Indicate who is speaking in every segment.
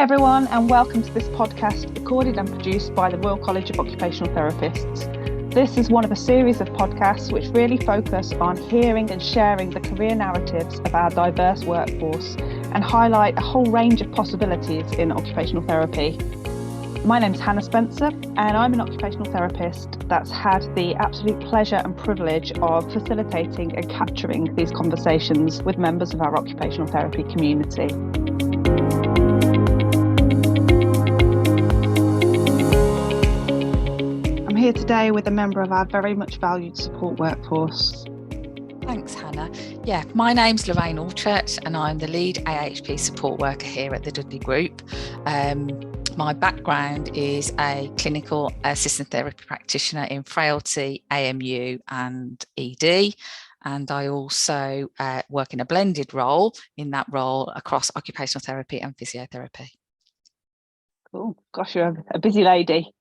Speaker 1: Hi everyone, and welcome to this podcast recorded and produced by the Royal College of Occupational Therapists. This is one of a series of podcasts which really focus on hearing and sharing the career narratives of our diverse workforce and highlight a whole range of possibilities in occupational therapy. My name's Hannah Spencer, and I'm an occupational therapist that's had the absolute pleasure and privilege of facilitating and capturing these conversations with members of our occupational therapy community. I'm here today with a member of our very much valued support workforce.
Speaker 2: Thanks, Hannah. Yeah, my name's Lorraine Allchurch and I'm the lead AHP support worker here at the Dudley Group. My background is a clinical assistant therapy practitioner in frailty, AMU and ED. And I also work in a blended role across occupational therapy and physiotherapy.
Speaker 1: Cool. Gosh, you're a busy lady.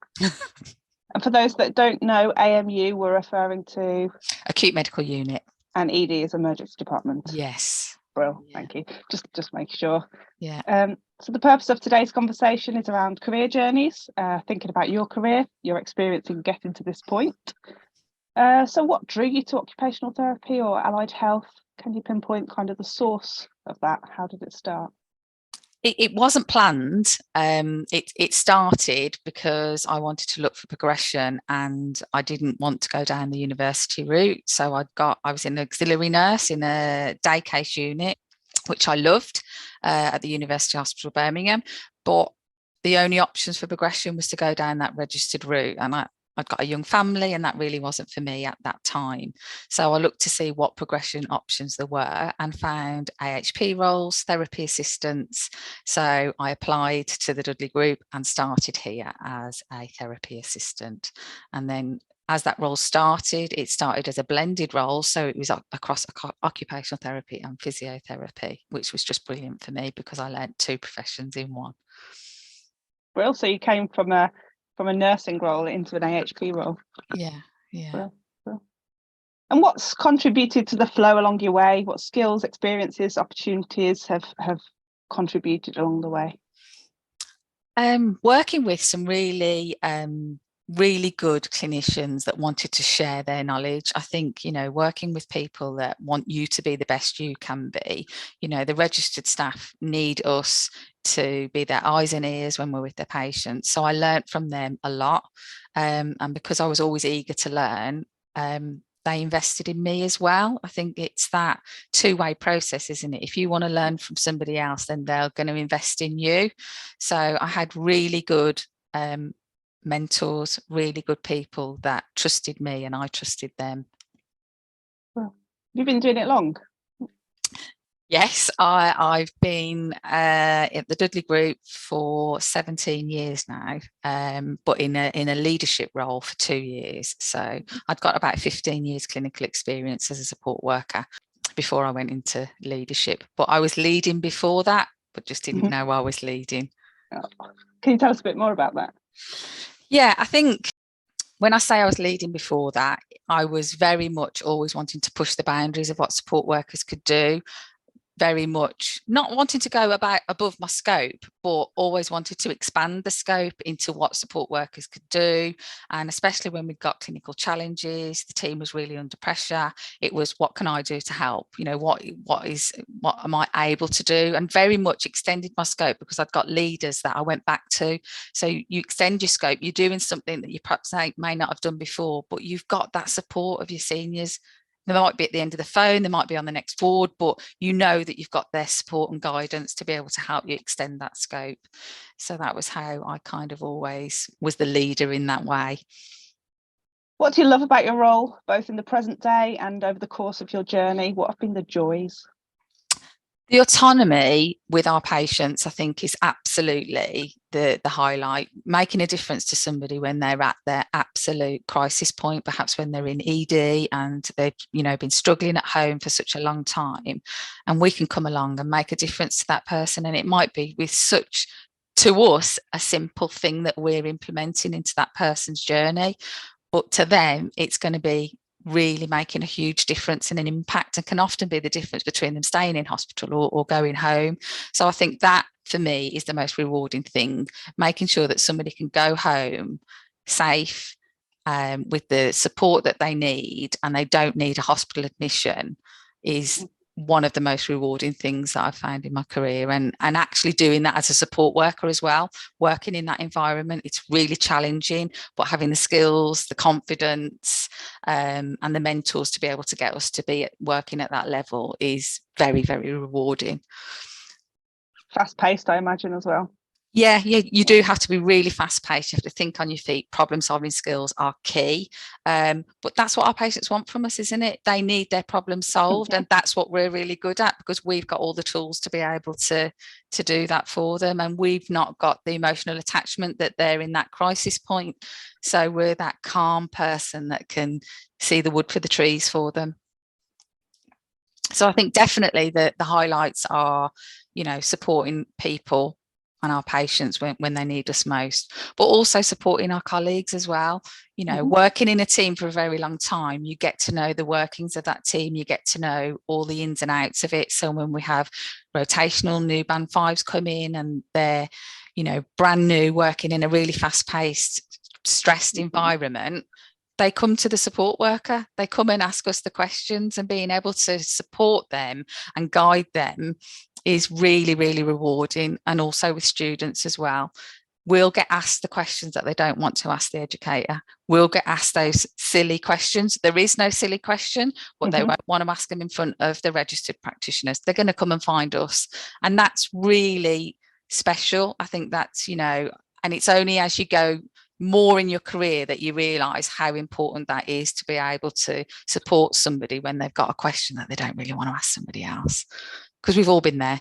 Speaker 1: And for those that don't know, AMU, we're referring to
Speaker 2: acute medical unit.
Speaker 1: And ED is emergency department.
Speaker 2: Yes.
Speaker 1: Well, yeah. Thank you. Just make sure.
Speaker 2: Yeah.
Speaker 1: So the purpose of today's conversation is around career journeys, thinking about your career, your experience in getting to this point. So what drew you to occupational therapy or allied health? Can you pinpoint kind of the source of that? How did it start?
Speaker 2: It wasn't planned. It started because I wanted to look for progression and I didn't want to go down the university route. So I was an auxiliary nurse in a day case unit, which I loved at the University Hospital Birmingham. But the only options for progression was to go down that registered route. And I'd got a young family and that really wasn't for me at that time. So I looked to see what progression options there were and found AHP roles, therapy assistants. So I applied to the Dudley Group and started here as a therapy assistant. And then as that role started, it started as a blended role. So it was across occupational therapy and physiotherapy, which was just brilliant for me because I learned two professions in one.
Speaker 1: Well, so you came from a nursing role into an AHP role.
Speaker 2: Yeah.
Speaker 1: Well. And what's contributed to the flow along your way? What skills, experiences, opportunities have contributed along the way?
Speaker 2: Working with some really good clinicians that wanted to share their knowledge. I think, working with people that want you to be the best you can be. The registered staff need us to be their eyes and ears when we're with their patients. So I learned from them a lot. And because I was always eager to learn, they invested in me as well. I think it's that two-way process, isn't it? If you want to learn from somebody else, then they're going to invest in you. So I had really good mentors, really good people that trusted me and I trusted them.
Speaker 1: Well, you've been doing it long?
Speaker 2: Yes, I've been at the Dudley Group for 17 years now, but in a leadership role for 2 years. So I'd got about 15 years clinical experience as a support worker before I went into leadership. But I was leading before that, but just didn't know I was leading.
Speaker 1: Can you tell us a bit more about that?
Speaker 2: Yeah, I think when I say I was leading before that, I was very much always wanting to push the boundaries of what support workers could do. Very much not wanting to go above my scope, but always wanted to expand the scope into what support workers could do. And especially when we got clinical challenges, the team was really under pressure. It was, what can I do to help? What am I able to do? And very much extended my scope because I'd got leaders that I went back to. So you extend your scope, you're doing something that you perhaps may not have done before, but you've got that support of your seniors. They might be at the end of the phone, they might be on the next board, but you know that you've got their support and guidance to be able to help you extend that scope. So that was how I kind of always was the leader in that way.
Speaker 1: What do you love about your role, both in the present day and over the course of your journey? What have been the joys?
Speaker 2: The autonomy with our patients, I think, is absolutely the highlight. Making a difference to somebody when they're at their absolute crisis point, perhaps when they're in ED and they've been struggling at home for such a long time, and we can come along and make a difference to that person. And it might be with such, to us, a simple thing that we're implementing into that person's journey, but to them it's going to be really making a huge difference and an impact, and can often be the difference between them staying in hospital or going home. So I think that for me is the most rewarding thing, making sure that somebody can go home safe, with the support that they need, and they don't need a hospital admission, is one of the most rewarding things that I've found in my career. And actually doing that as a support worker as well, working in that environment, it's really challenging, but having the skills, the confidence, and the mentors to be able to get us to be working at that level is very, very rewarding.
Speaker 1: Fast paced, I imagine, as well.
Speaker 2: Yeah, you do have to be really fast paced. You have to think on your feet. Problem solving skills are key. But that's what our patients want from us, isn't it? They need their problems solved. And that's what we're really good at, because we've got all the tools to be able to do that for them. And we've not got the emotional attachment that they're in that crisis point. So we're that calm person that can see the wood for the trees for them. So I think definitely the highlights are, supporting people and our patients when they need us most, but also supporting our colleagues as well. Working in a team for a very long time, you get to know the workings of that team, you get to know all the ins and outs of it. So when we have rotational new band fives come in and they're, brand new, working in a really fast-paced, stressed environment, they come to the support worker, they come and ask us the questions, and being able to support them and guide them is really, really rewarding. And also with students as well, we'll get asked the questions that they don't want to ask the educator. We'll get asked those silly questions. There is no silly question, but they won't want to ask them in front of the registered practitioners. They're going to come and find us. And that's really special. I think that's, and it's only as you go more in your career that you realise how important that is, to be able to support somebody when they've got a question that they don't really want to ask somebody else. Because we've all been there.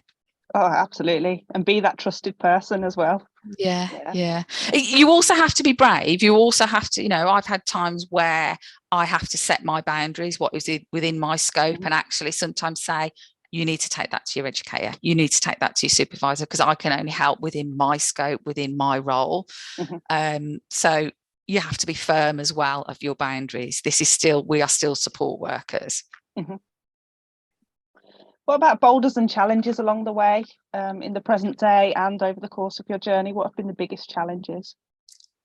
Speaker 1: Oh, absolutely. And be that trusted person as well.
Speaker 2: Yeah. You also have to be brave. You also have to, I've had times where I have to set my boundaries, what is within my scope, and actually sometimes say, you need to take that to your educator. You need to take that to your supervisor, because I can only help within my scope, within my role. So you have to be firm as well of your boundaries. We are still support workers.
Speaker 1: What about boulders and challenges along the way, in the present day and over the course of your journey? What have been the biggest challenges?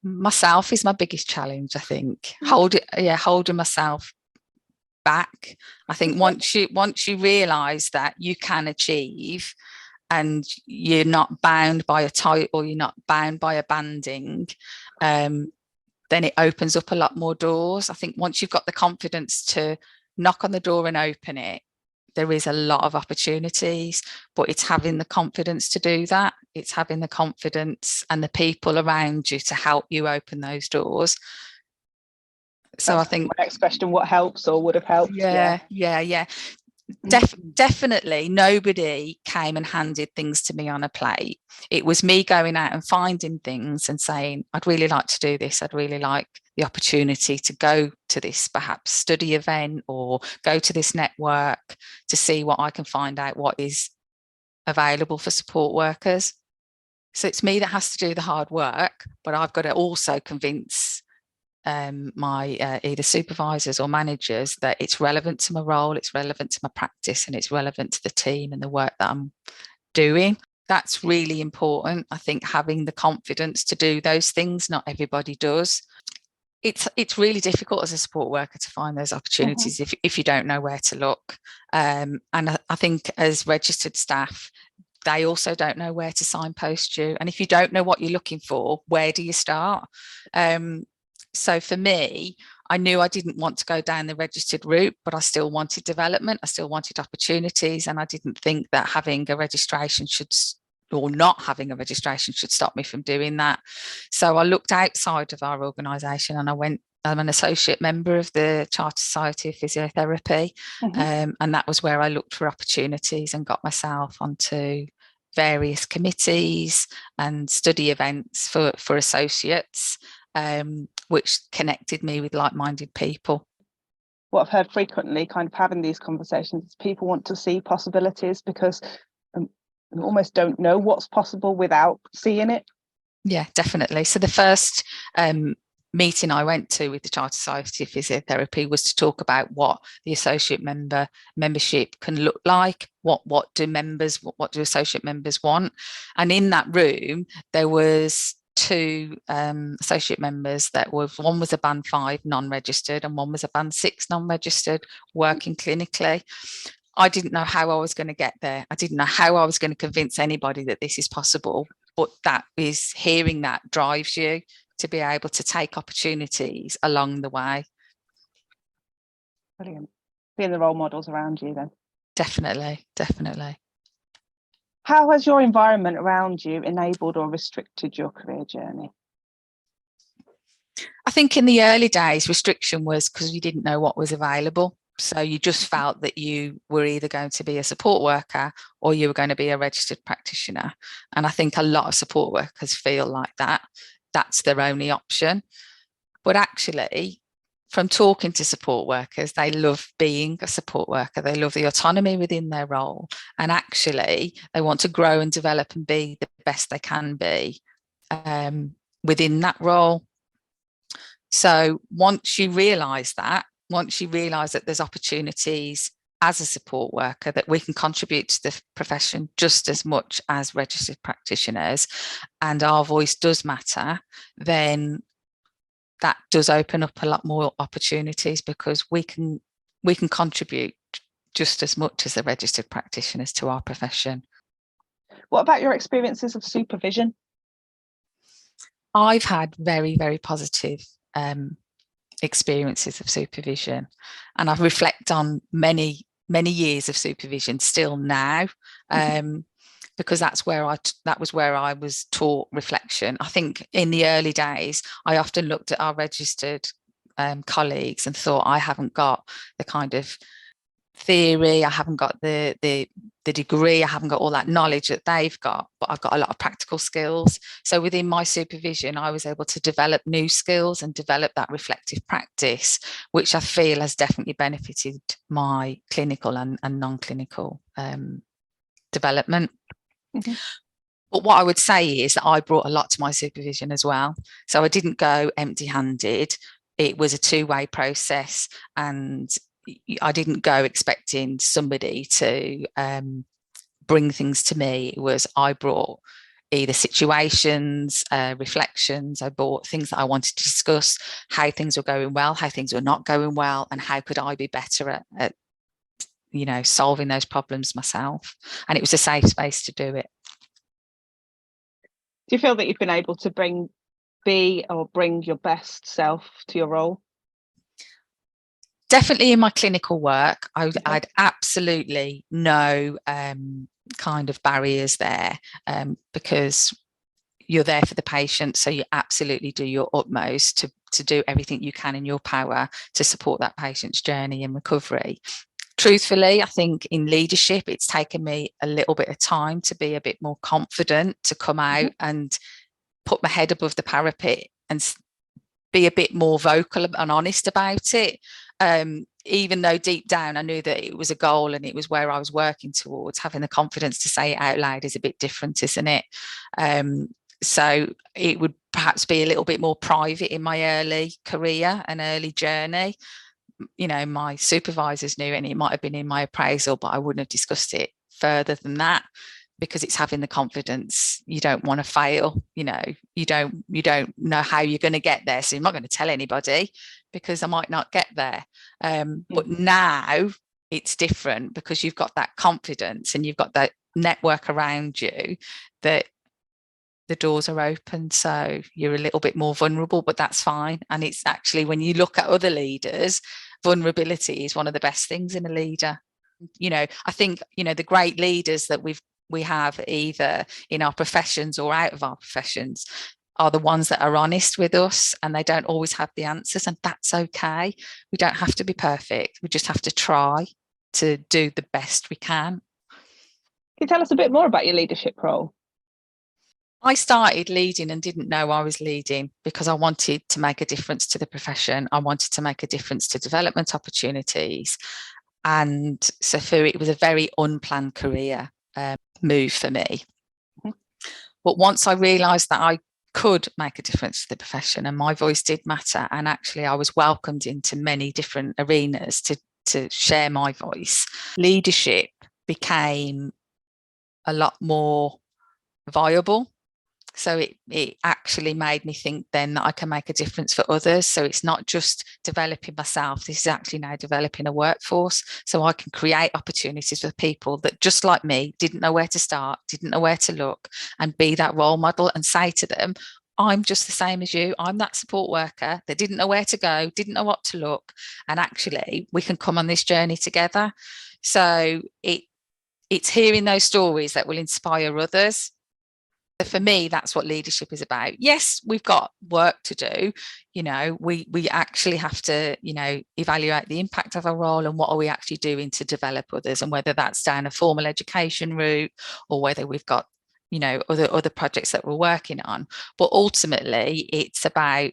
Speaker 2: Myself is my biggest challenge, I think. Holding myself back. I think once you realise that you can achieve, and you're not bound by a title, or you're not bound by a banding, then it opens up a lot more doors. I think once you've got the confidence to knock on the door and open it, there is a lot of opportunities, but it's having the confidence to do that. It's having the confidence and the people around you to help you open those doors. So I think
Speaker 1: my next question, what helps or would have helped?
Speaker 2: Definitely nobody came and handed things to me on a plate. It was me going out and finding things and saying, I'd really like to do this. I'd really like the opportunity to go to this perhaps study event, or go to this network to see what I can find out what is available for support workers. So it's me that has to do the hard work, but I've got to also convince my either supervisors or managers that it's relevant to my role, it's relevant to my practice, and it's relevant to the team and the work that I'm doing. That's really important. I think having the confidence to do those things, not everybody does. It's really difficult as a support worker to find those opportunities if you don't know where to look. And I think as registered staff, they also don't know where to signpost you. And if you don't know what you're looking for, where do you start? So for me, I knew I didn't want to go down the registered route, but I still wanted development. I still wanted opportunities. And I didn't think that having a registration or not having a registration should stop me from doing that. So I looked outside of our organisation, and I'm an associate member of the Chartered Society of Physiotherapy. And that was where I looked for opportunities and got myself onto various committees and study events for associates, which connected me with like-minded people.
Speaker 1: What I've heard frequently, kind of having these conversations, people want to see possibilities because almost don't know what's possible without seeing it.
Speaker 2: Yeah, definitely. So the first meeting I went to with the Chartered Society of Physiotherapy was to talk about what the associate membership can look like. What do associate members want? And in that room, there was two associate members one was a band 5 non-registered and one was a band 6 non-registered working clinically. I didn't know how I was going to get there. I didn't know how I was going to convince anybody that this is possible, but that is, hearing that drives you to be able to take opportunities along the way.
Speaker 1: Brilliant. Being the role models around you then.
Speaker 2: Definitely.
Speaker 1: How has your environment around you enabled or restricted your career journey?
Speaker 2: I think in the early days, restriction was because you didn't know what was available. So you just felt that you were either going to be a support worker or you were going to be a registered practitioner. And I think a lot of support workers feel like that. That's their only option. But actually, from talking to support workers, they love being a support worker. They love the autonomy within their role. And actually, they want to grow and develop and be the best they can be within that role. So once you realise that there's opportunities as a support worker, that we can contribute to the profession just as much as registered practitioners, and our voice does matter, then that does open up a lot more opportunities, because we can contribute just as much as the registered practitioners to our profession.
Speaker 1: What about your experiences of supervision?
Speaker 2: I've had very, very positive experiences of supervision, and I reflect on many years of supervision still now, because that was where I was taught reflection. I think in the early days, I often looked at our registered colleagues and thought, I haven't got the kind of theory, I haven't got the degree, I haven't got all that knowledge that they've got, but I've got a lot of practical skills. So within my supervision, I was able to develop new skills and develop that reflective practice, which I feel has definitely benefited my clinical and non-clinical development. Mm-hmm. But what I would say is that I brought a lot to my supervision as well. So I didn't go empty-handed. It was a two-way process, and I didn't go expecting somebody to bring things to me. It was, I brought either situations, reflections. I brought things that I wanted to discuss, how things were going well, how things were not going well, and how could I be better at solving those problems myself. And it was a safe space to do it.
Speaker 1: Do you feel that you've been able to bring your best self to your role?
Speaker 2: Definitely in my clinical work, I'd absolutely no kind of barriers there, because you're there for the patient. So you absolutely do your utmost to do everything you can in your power to support that patient's journey and recovery. Truthfully, I think in leadership, it's taken me a little bit of time to be a bit more confident, to come out and put my head above the parapet and be a bit more vocal and honest about it. Even though deep down I knew that it was a goal and it was where I was working towards, having the confidence to say it out loud is a bit different, isn't it? So it would perhaps be a little bit more private in my early career and early journey. My supervisors knew, and it might have been in my appraisal, but I wouldn't have discussed it further than that, because it's having the confidence. You don't want to fail. You don't know how you're going to get there, so you're not going to tell anybody because I might not get there. But now it's different, because you've got that confidence and you've got that network around you that the doors are open, so you're a little bit more vulnerable, but that's fine. And it's actually, when you look at other leaders, vulnerability is one of the best things in a leader. I think the great leaders that we have either in our professions or out of our professions are the ones that are honest with us, and they don't always have the answers, and that's okay. We don't have to be perfect. We just have to try to do the best we can.
Speaker 1: Can you tell us a bit more about your leadership role?
Speaker 2: I started leading and didn't know I was leading, because I wanted to make a difference to the profession. I wanted to make a difference to development opportunities. And so it was a very unplanned career move for me. But once I realised that could make a difference to the profession, and my voice did matter. And actually, I was welcomed into many different arenas to share my voice. Leadership became a lot more viable. So it actually made me think then that I can make a difference for others. So it's not just developing myself. This is actually now developing a workforce. So I can create opportunities for people that, just like me, didn't know where to start, didn't know where to look, and be that role model and say to them, I'm just the same as you. I'm that support worker that didn't know where to go, didn't know what to look. And actually, we can come on this journey together. So it's hearing those stories that will inspire others. For me, that's what leadership is about. Yes, we've got work to do. We actually have to, evaluate the impact of our role and what are we actually doing to develop others, and whether that's down a formal education route or whether we've got, other projects that we're working on. But ultimately, it's about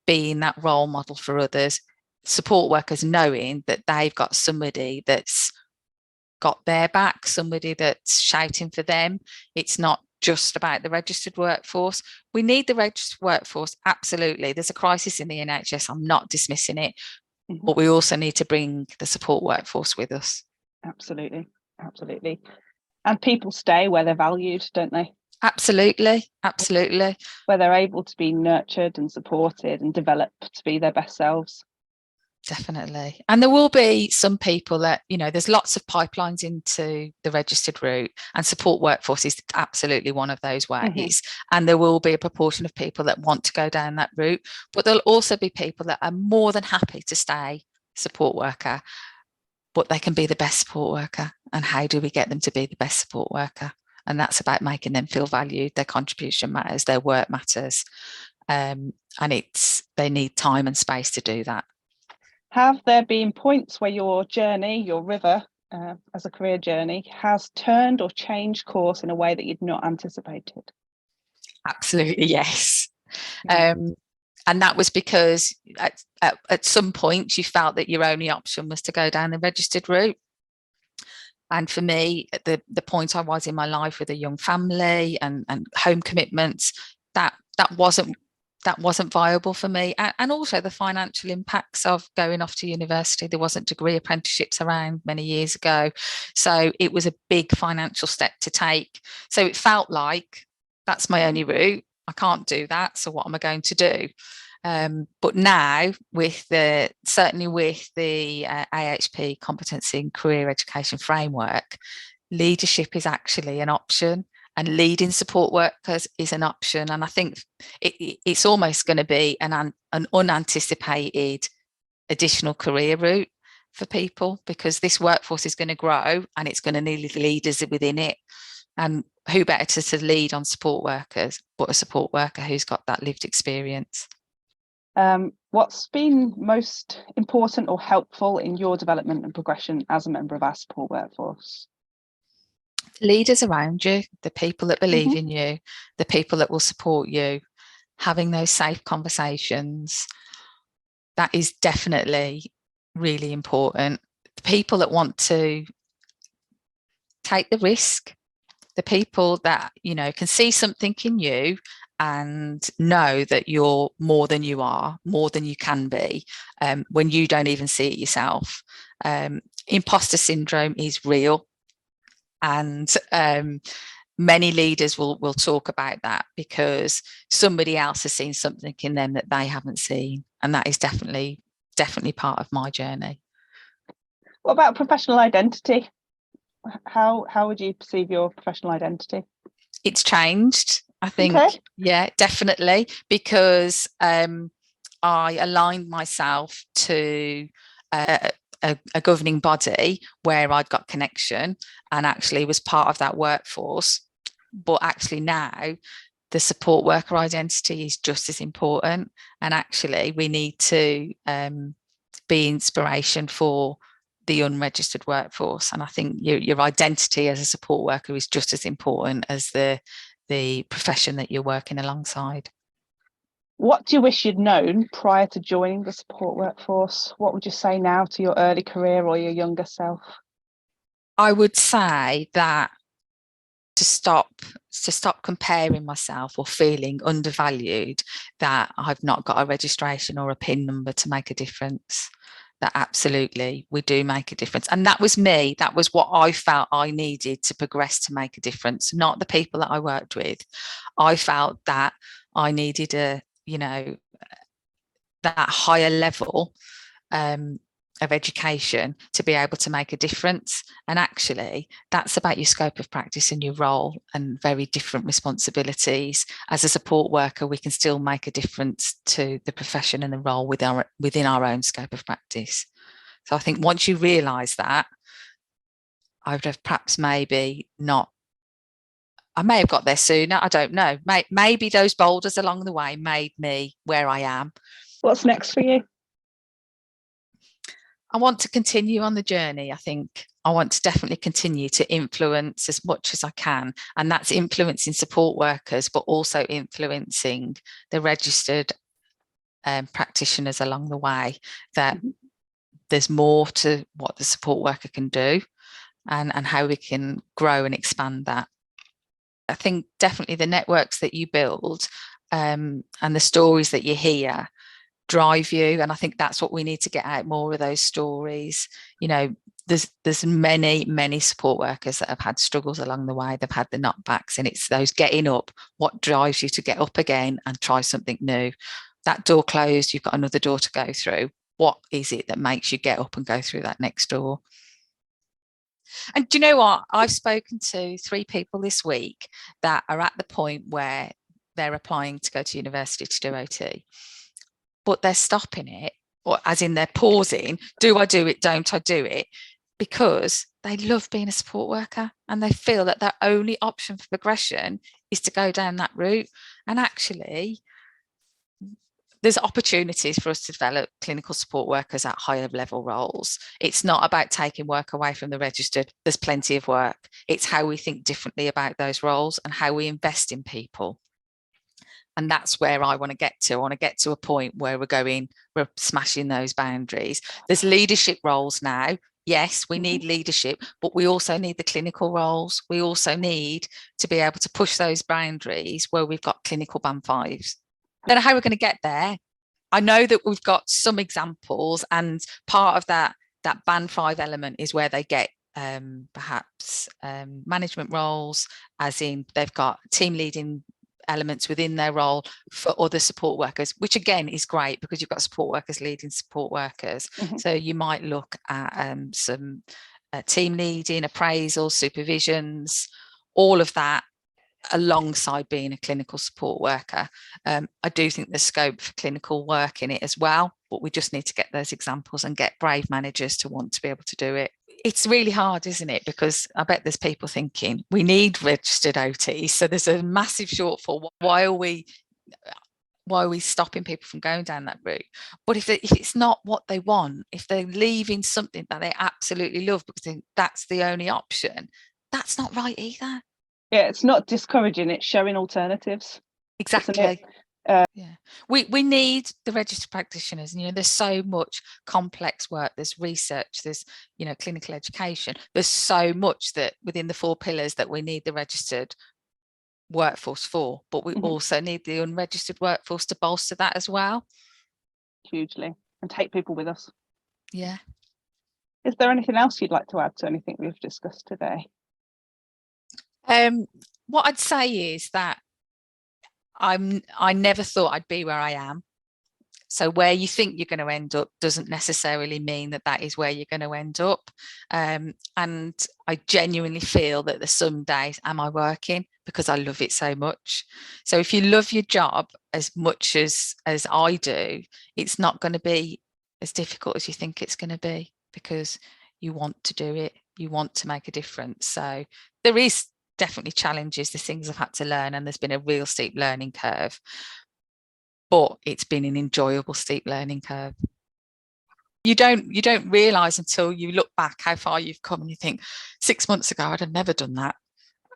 Speaker 2: being that role model for others, support workers knowing that they've got somebody that's got their back, somebody that's shouting for them. It's not just about the registered workforce. We need the registered workforce, absolutely. There's a crisis in the NHS, I'm not dismissing it, but we also need to bring the support workforce with us.
Speaker 1: Absolutely. And people stay where they're valued, don't they?
Speaker 2: Absolutely.
Speaker 1: Where they're able to be nurtured and supported and develop to be their best selves.
Speaker 2: Definitely. And there will be some people that, there's lots of pipelines into the registered route, and support workforce is absolutely one of those ways. And there will be a proportion of people that want to go down that route, but there'll also be people that are more than happy to stay support worker, but they can be the best support worker. And how do we get them to be the best support worker? And that's about making them feel valued. Their contribution matters, their work matters. And they need time and space to do that.
Speaker 1: Have there been points where your journey, your river, as a career journey, has turned or changed course in a way that you'd not anticipated?
Speaker 2: Absolutely, yes. And that was because at some point you felt that your only option was to go down the registered route. And for me, at the point I was in my life with a young family and home commitments, that wasn't viable for me. And also the financial impacts of going off to university. There wasn't degree apprenticeships around many years ago. So it was a big financial step to take. So it felt like that's my only route. I can't do that. So what am I going to do? But now, certainly with the AHP competency and career education framework, leadership is actually an option, and leading support workers is an option. And I think it's almost going to be an unanticipated additional career route for people, because this workforce is going to grow and it's going to need leaders within it. And who better to lead on support workers but a support worker who's got that lived experience?
Speaker 1: What's been most important or helpful in your development and progression as a member of our support workforce?
Speaker 2: Leaders around you, the people that believe in you, the people that will support you, having those safe conversations. That is definitely really important. The people that want to take the risk, the people that, can see something in you and know that you're more than you are, more than you can be, when you don't even see it yourself. Imposter syndrome is real. And many leaders will talk about that because somebody else has seen something in them that they haven't seen. And that is definitely part of my journey.
Speaker 1: What about professional identity? How would you perceive your professional identity?
Speaker 2: It's changed, I think. Okay. Yeah, definitely, because I aligned myself to a governing body where I'd got connection and actually was part of that workforce. But actually now the support worker identity is just as important, and actually we need to be inspiration for the unregistered workforce. And I think your identity as a support worker is just as important as the profession that you're working alongside.
Speaker 1: What do you wish you'd known prior to joining the support workforce? What would you say now to your early career or your younger self?
Speaker 2: I would say that to stop comparing myself or feeling undervalued that I've not got a registration or a PIN number to make a difference. That absolutely we do make a difference. And that was me. That was what I felt I needed to progress to make a difference, not the people that I worked with. I felt that I needed that higher level of education to be able to make a difference. And actually, that's about your scope of practice and your role and very different responsibilities. As a support worker, we can still make a difference to the profession and the role within our own scope of practice. So I think once you realise that, I would have perhaps maybe not. I may have got there sooner. I don't know. Maybe those boulders along the way made me where I am.
Speaker 1: What's next for you?
Speaker 2: I want to continue on the journey. I think I want to definitely continue to influence as much as I can. And that's influencing support workers, but also influencing the registered practitioners along the way, that there's more to what the support worker can do and how we can grow and expand that. I think definitely the networks that you build and the stories that you hear drive you, and I think that's what we need to get out more of, those stories. There's many support workers that have had struggles along the way. They've had the knockbacks, and it's those getting up, what drives you to get up again and try something new. That door closed, you've got another door to go through. What is it that makes you get up and go through that next door? And do you know what? I've spoken to 3 people this week that are at the point where they're applying to go to university to do OT, but they're stopping it, or as in they're pausing. Do I do it? Don't I do it? Because they love being a support worker and they feel that their only option for progression is to go down that route. And actually, there's opportunities for us to develop clinical support workers at higher level roles. It's not about taking work away from the registered. There's plenty of work. It's how we think differently about those roles and how we invest in people. And that's where I want to get to. I want to get to a point where we're smashing those boundaries. There's leadership roles now. Yes, we need leadership, but we also need the clinical roles. We also need to be able to push those boundaries where we've got clinical band 5s. I don't know how we're going to get there. I know that we've got some examples, and part of that band 5 element is where they get perhaps management roles, as in they've got team leading elements within their role for other support workers, which again is great because you've got support workers leading support workers. So you might look at some team leading, appraisals, supervisions, all of that alongside being a clinical support worker. I do think there's scope for clinical work in it as well, but we just need to get those examples and get brave managers to want to be able to do it. It's really hard, isn't it? Because I bet there's people thinking we need registered OT, so there's a massive shortfall. Why are we stopping people from going down that route? But if it's not what they want, if they're leaving something that they absolutely love because that's the only option, that's not right either.
Speaker 1: Yeah, it's not discouraging, it's showing alternatives.
Speaker 2: Exactly. Yeah, we need the registered practitioners, and there's so much complex work, there's research, there's clinical education, there's so much that within the 4 pillars that we need the registered workforce for, but we also need the unregistered workforce to bolster that as well. Hugely.
Speaker 1: And take people with us.
Speaker 2: Yeah.
Speaker 1: Is there anything else you'd like to add to anything we've discussed today?
Speaker 2: What I'd say is that I never thought I'd be where I am. So where you think you're going to end up doesn't necessarily mean that is where you're going to end up. And I genuinely feel that there's some days, am I working? Because I love it so much. So if you love your job as much as I do, it's not going to be as difficult as you think it's going to be, because you want to do it. You want to make a difference. So there is definitely challenges. There's things I've had to learn, and there's been a real steep learning curve. But it's been an enjoyable steep learning curve. You don't realise until you look back how far you've come, and you think 6 months ago I'd have never done that,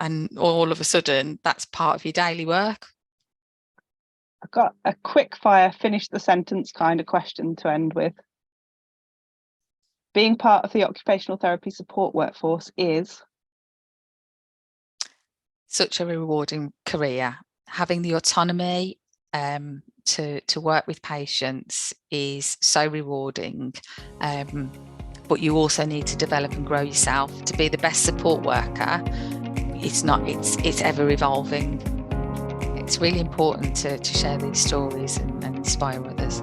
Speaker 2: and all of a sudden that's part of your daily work.
Speaker 1: I've got a quick fire, finish the sentence kind of question to end with. Being part of the occupational therapy support workforce is?
Speaker 2: such a rewarding career. Having the autonomy to work with patients is so rewarding. But you also need to develop and grow yourself to be the best support worker. It's ever evolving. It's really important to share these stories and inspire others.